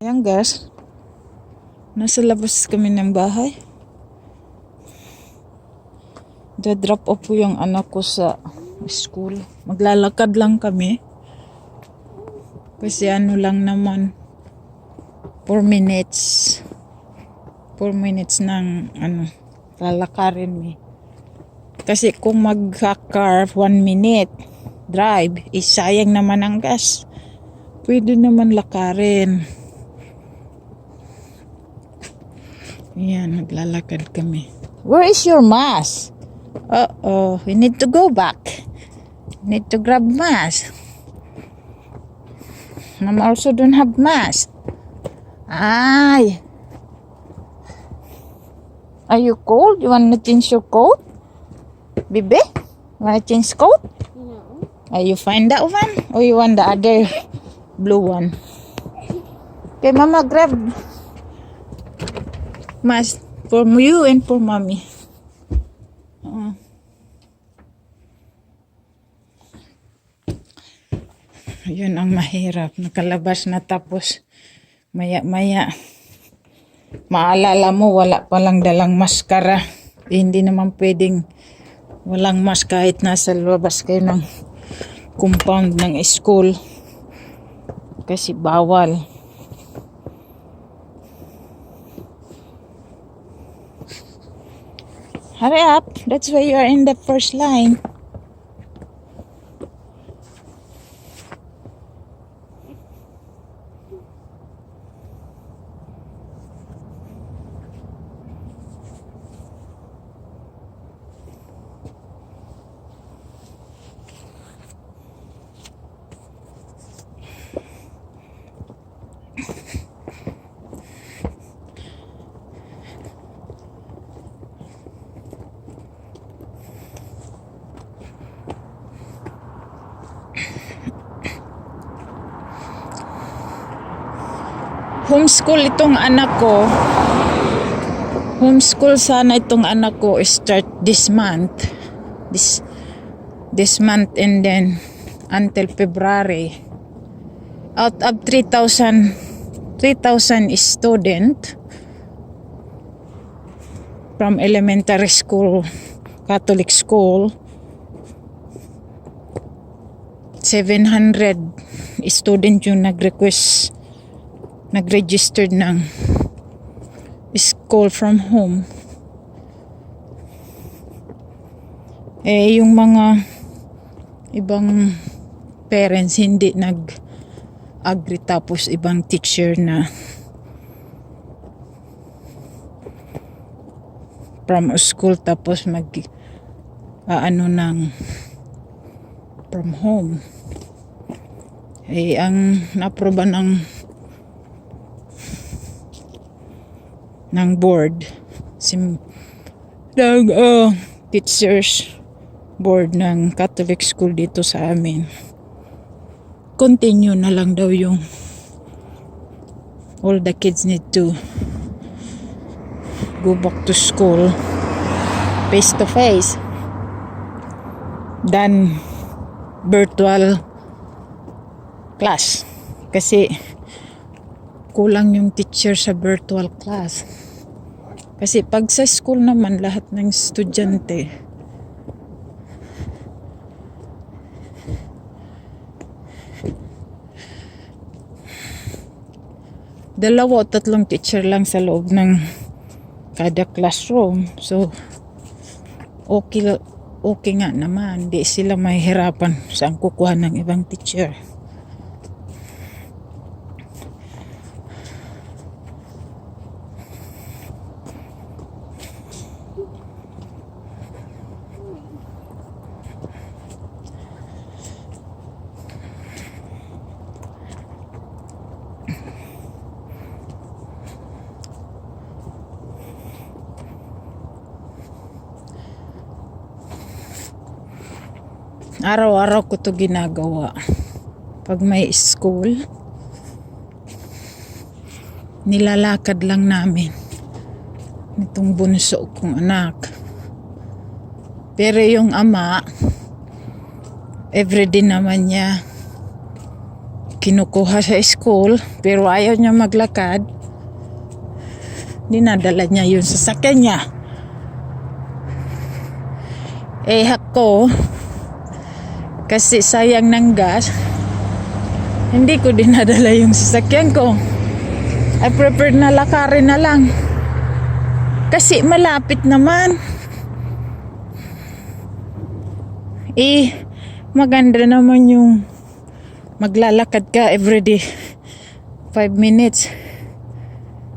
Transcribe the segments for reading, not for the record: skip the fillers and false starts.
Ayan guys, nasa labas kami ng bahay. Drop off po yung anak ko sa school. Maglalakad lang kami. Kasi ano lang naman, 4 minutes. 4 minutes ng lalakarin mi. Kasi kung mag-car 1 minute drive, sayang naman ang gas. Pwede naman lakarin. Ayan, naglalakad kami. Where is your mask? We need to go back. Need to grab mask. Mama also don't have mask. Ay. Are you cold? You want to change your coat? Baby? Want to change coat? No. Are you find that one? Or you want the other blue one? Okay, Mama grab mask for you and for Mommy. Yun ang mahirap. Nakalabas na tapos maya-maya maalala mo wala palang dalang maskara. Hindi naman pwedeng walang mask kahit nasa labas kayo ng compound ng school. Kasi bawal. Hurry up. That's why you are in the first line. Homeschool itong anak ko. Homeschool sana itong anak ko start this month. This month and then until February. Out of 3,000 student from elementary school, Catholic school, 700 student yung nag-registered ng school from home. Yung mga ibang parents hindi nag-agree, tapos ibang teacher na from school tapos ng from home. Ang naproba ng board ng teachers board ng Catholic school dito sa amin, continue na lang daw yung all the kids need to go back to school face to face than virtual class, kasi kulang yung teacher sa virtual class. Kasi pag sa school naman lahat ng estudyante dalawa o tatlong teacher lang sa loob ng kada classroom, so okay nga naman, di sila mahihirapan saan kukuha ng ibang teacher. Araw-araw ko to ginagawa. Pag may school, nilalakad lang namin nitong bunso kong anak. Pero yung ama, everyday naman niya kinukuha sa school pero ayaw niya maglakad. Dinadala niya yun sa sasakyan niya. Ako kasi sayang ng gas, hindi ko dinadala yung sasakyan ko. I prefer na lakarin na lang kasi malapit naman. Maganda naman yung maglalakad ka everyday 5 minutes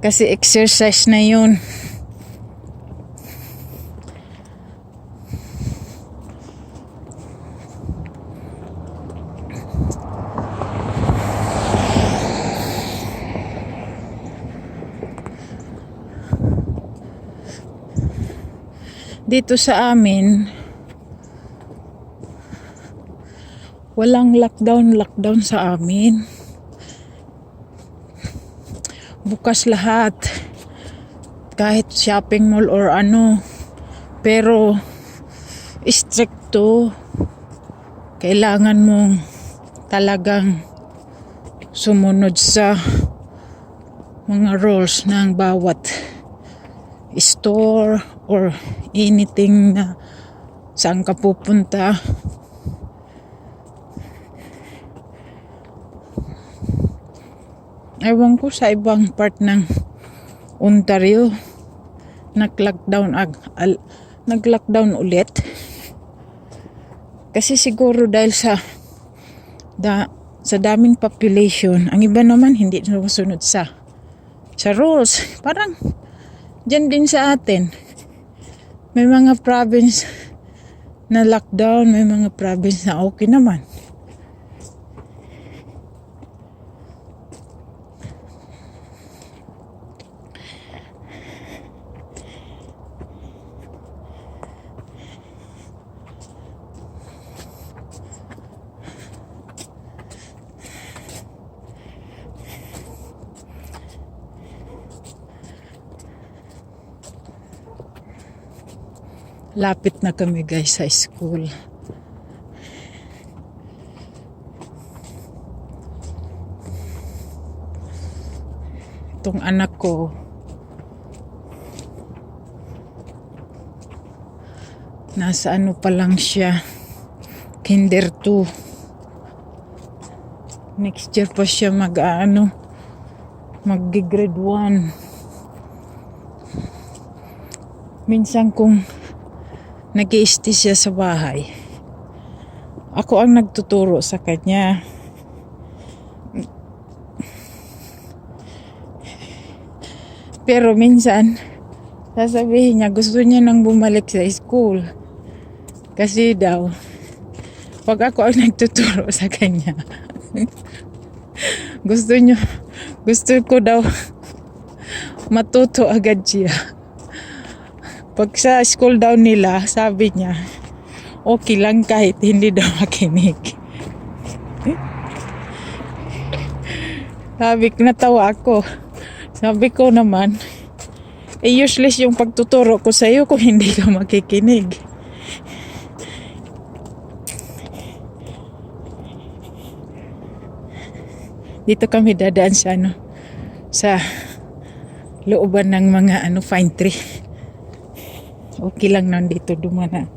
kasi exercise na yun. Dito sa amin walang lockdown sa amin. Bukas lahat. Kahit shopping mall or ano. Pero stricto. Kailangan mong talagang sumunod sa mga rules ng bawat store or anything na saan ka pupunta. Ewan ko sa ibang part ng Ontario nag-lockdown ulit kasi siguro dahil sa daming population. Ang iba naman hindi sumusunod sa rules. Parang dyan din sa atin may mga province na lockdown, may mga province na okay naman. Lapit na kami guys sa school. Itong anak ko nasa ano pa lang siya, kinder 2. Next year pa siya mag-grade 1. Minsan kung nag-i-stay siya sa bahay, ako ang nagtuturo sa kanya. Pero minsan sasabihin niya gusto niya nang bumalik sa school kasi daw pag ako ang nagtuturo sa kanya gusto ko daw matuto agad siya. Pag sa school daw nila, sabi niya, okay lang kahit hindi daw makinig. Natawa ako. Sabi ko naman, useless yung pagtuturo ko sa'yo kung hindi ka makikinig. Dito kami dadaan sa looban ng mga pine tree. Okay lang nandito dumana.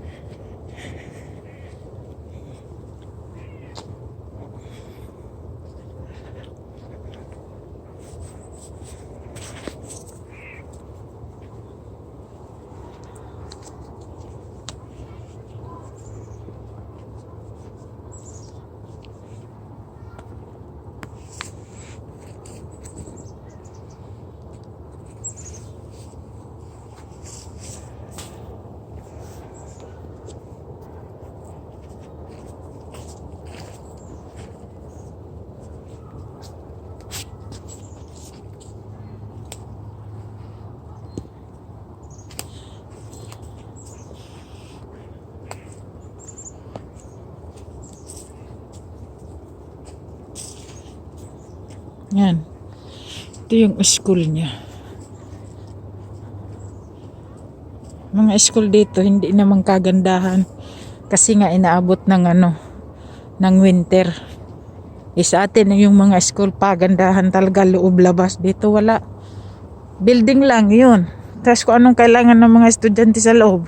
Yan. Ito yung school niya. Mga school dito hindi naman kagandahan kasi nga inaabot ng ng winter. Sa atin yung mga school pagandahan talaga loob labas. Dito wala. Building lang yun. Tapos kung anong kailangan ng mga estudyante sa loob,